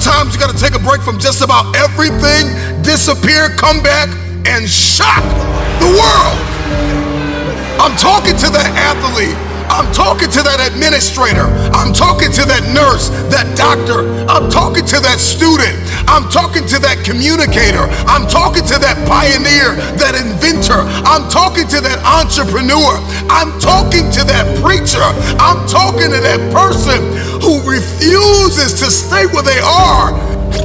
Sometimes you gotta take a break from just about everything, disappear, come back, and shock the world. I'm talking to that athlete. I'm talking to that administrator. I'm talking to that nurse, that doctor. I'm talking to that student. I'm talking to that communicator. I'm talking to that pioneer, that inventor. I'm talking to that entrepreneur. I'm talking to that preacher. I'm talking to that person who refuses to stay where they are.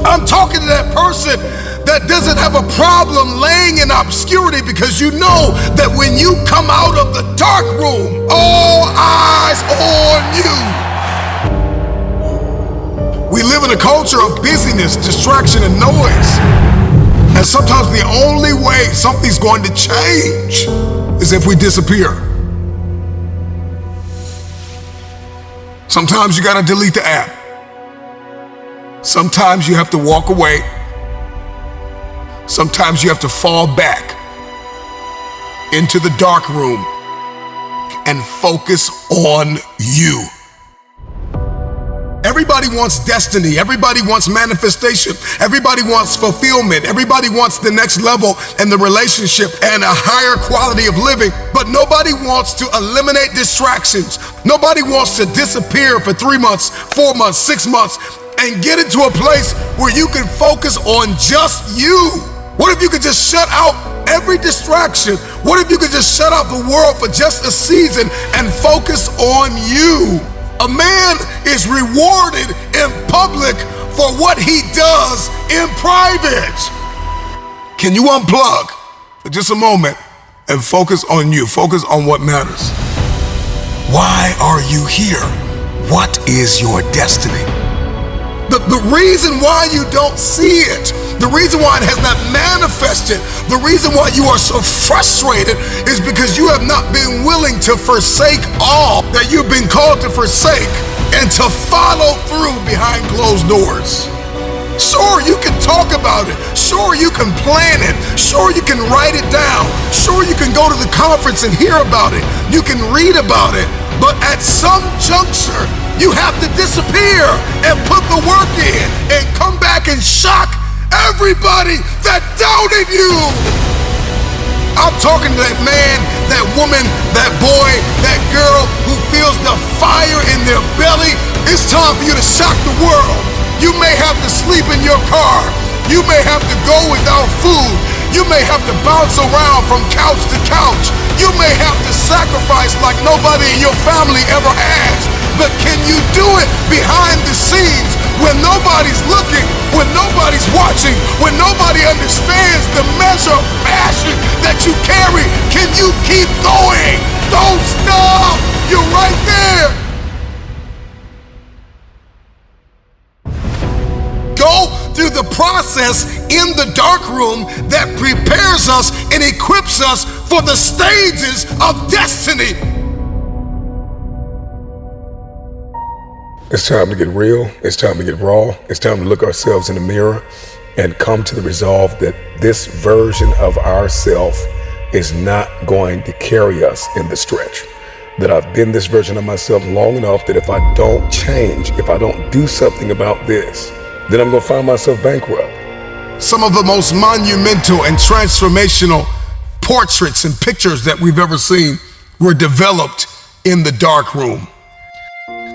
I'm talking to that person that doesn't have a problem laying in obscurity, because you know that when you come out of the dark room, all eyes on you. We live in a culture of busyness, distraction, and noise. And sometimes the only way something's going to change is if we disappear. Sometimes you gotta delete the app. Sometimes you have to walk away. Sometimes you have to fall back into the dark room and focus on you. Everybody wants destiny. Everybody wants manifestation. Everybody wants fulfillment. Everybody wants the next level in the relationship and a higher quality of living. But nobody wants to eliminate distractions. Nobody wants to disappear for 3 months, 4 months, 6 months, and get into a place where you can focus on just you. What if you could just shut out every distraction? What if you could just shut out the world for just a season and focus on you? A man is rewarded in public for what he does in private. Can you unplug for just a moment and focus on you? Focus on what matters. Why are you here? What is your destiny? The reason why you don't see it, the reason why it has not manifested, the reason why you are so frustrated is because you have not been willing to forsake all that you've been called to forsake and to follow through behind closed doors. Sure, you can talk about it. Sure, you can plan it. Sure, you can write it down. Sure, you can go to the conference and hear about it. You can read about it. But at some juncture, you have to disappear and put the work in and come back and shock everybody that doubted you. I'm talking to that man, that woman, that boy, that girl who feels the fire in their belly. It's time for you to shock the world. You may have to sleep in your car. You may have to go without food. You may have to bounce around from couch to couch. You may have to sacrifice like nobody in your family ever has. But can you do it behind the scenes when nobody's looking, when nobody's watching, when nobody understands the measure of passion that you carry? Can you keep going? Don't stop. You're right there. Go through the process in the dark room that prepares us and equips us for the stages of destiny. It's time to get real. It's time to get raw. It's time to look ourselves in the mirror and come to the resolve that this version of ourself is not going to carry us in the stretch. That I've been this version of myself long enough that if I don't change, if I don't do something about this, then I'm going to find myself bankrupt. Some of the most monumental and transformational portraits and pictures that we've ever seen were developed in the dark room.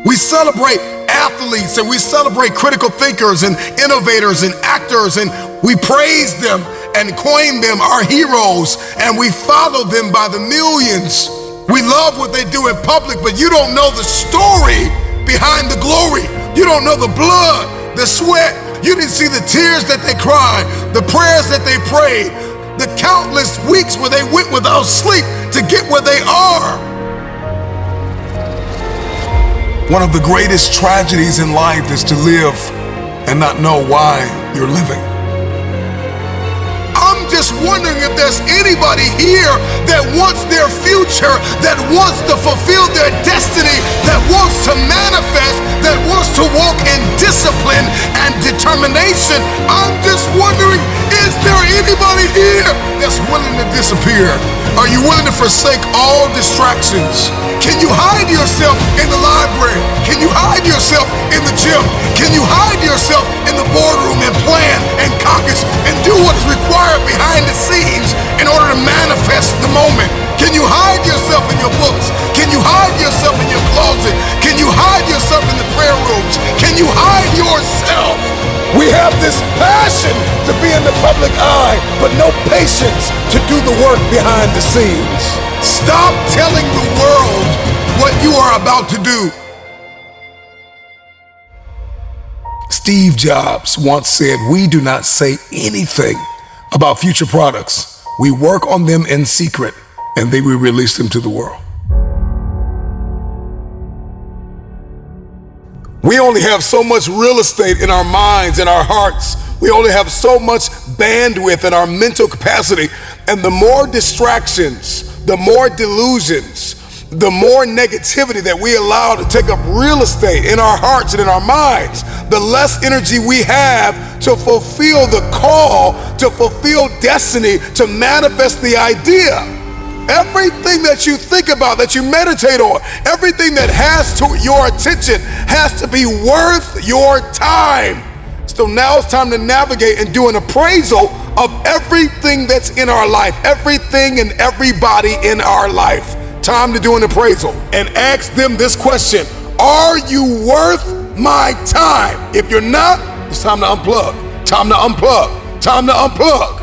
We celebrate athletes and we celebrate critical thinkers and innovators and actors, and we praise them and coin them our heroes, and we follow them by the millions. We love what they do in public, but you don't know the story behind the glory. You don't know the blood, the sweat. You didn't see the tears that they cried, the prayers that they prayed, the countless weeks where they went without sleep to get where they are. One of the greatest tragedies in life is to live and not know why you're living. I'm just wondering if there's anybody here that wants their future, that wants to fulfill their destiny, that wants to manifest, that wants to walk in discipline and determination. I'm just wondering, is there anybody here that's willing to disappear? Are you willing to forsake all distractions? Can you hide yourself in the library? Can you hide yourself in the gym? Can you hide yourself in the focus and do what is required behind the scenes in order to manifest the moment? Can you hide yourself in your books? Can you hide yourself in your closet? Can you hide yourself in the prayer rooms? Can you hide yourself? We have this passion to be in the public eye, but no patience to do the work behind the scenes. Stop telling the world what you are about to do. Steve Jobs once said, "We do not say anything about future products. We work on them in secret, and then we release them to the world." We only have so much real estate in our minds and our hearts. We only have so much bandwidth in our mental capacity. And the more distractions, the more delusions, the more negativity that we allow to take up real estate in our hearts and in our minds, the less energy we have to fulfill the call, to fulfill destiny, to manifest the idea. Everything that you think about, that you meditate on, everything that has to your attention has to be worth your time. So now it's time to navigate and do an appraisal of everything that's in our life, everything and everybody in our life. Time to do an appraisal and ask them this question: are you worth my time? If you're not, it's time to unplug. Time to unplug. Time to unplug.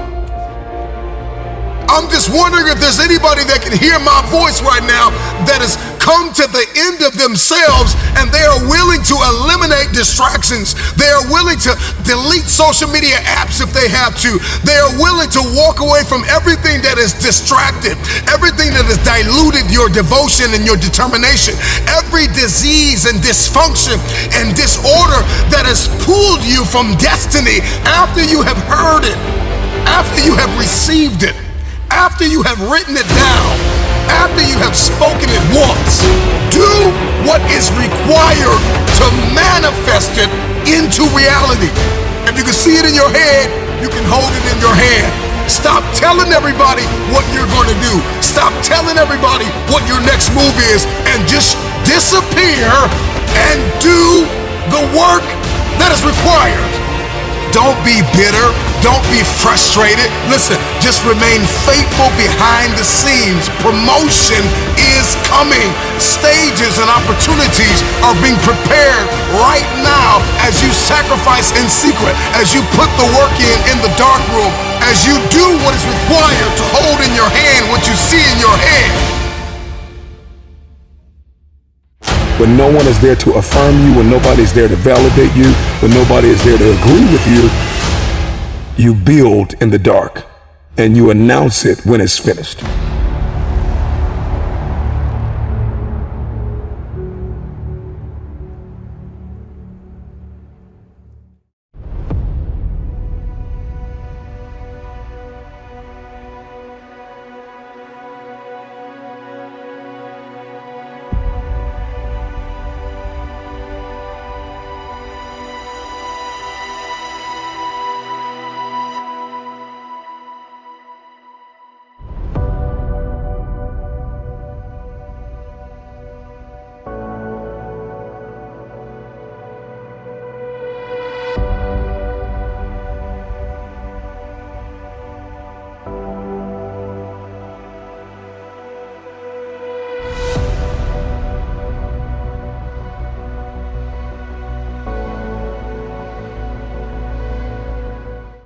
I'm just wondering if there's anybody that can hear my voice right now that has come to the end of themselves and they are willing to eliminate distractions. They are willing to delete social media apps if they have to. They are willing to walk away from everything that is distracted, everything that has diluted your devotion and your determination, every disease and dysfunction and disorder that has pulled you from destiny after you have heard it, after you have received it, after you have written it down, after you have spoken it once. Do what is required to manifest it into reality. If you can see it in your head, you can hold it in your hand. Stop telling everybody what you're going to do. Stop telling everybody what your next move is, and just disappear and do the work that is required. Don't be bitter. Don't be frustrated. Listen, just remain faithful behind the scenes. Promotion is coming. Stages and opportunities are being prepared right now as you sacrifice in secret, as you put the work in the dark room, as you do what is required to hold in your hand what you see in your head. When no one is there to affirm you, when nobody's there to validate you, when nobody is there to agree with you, you build in the dark and you announce it when it's finished.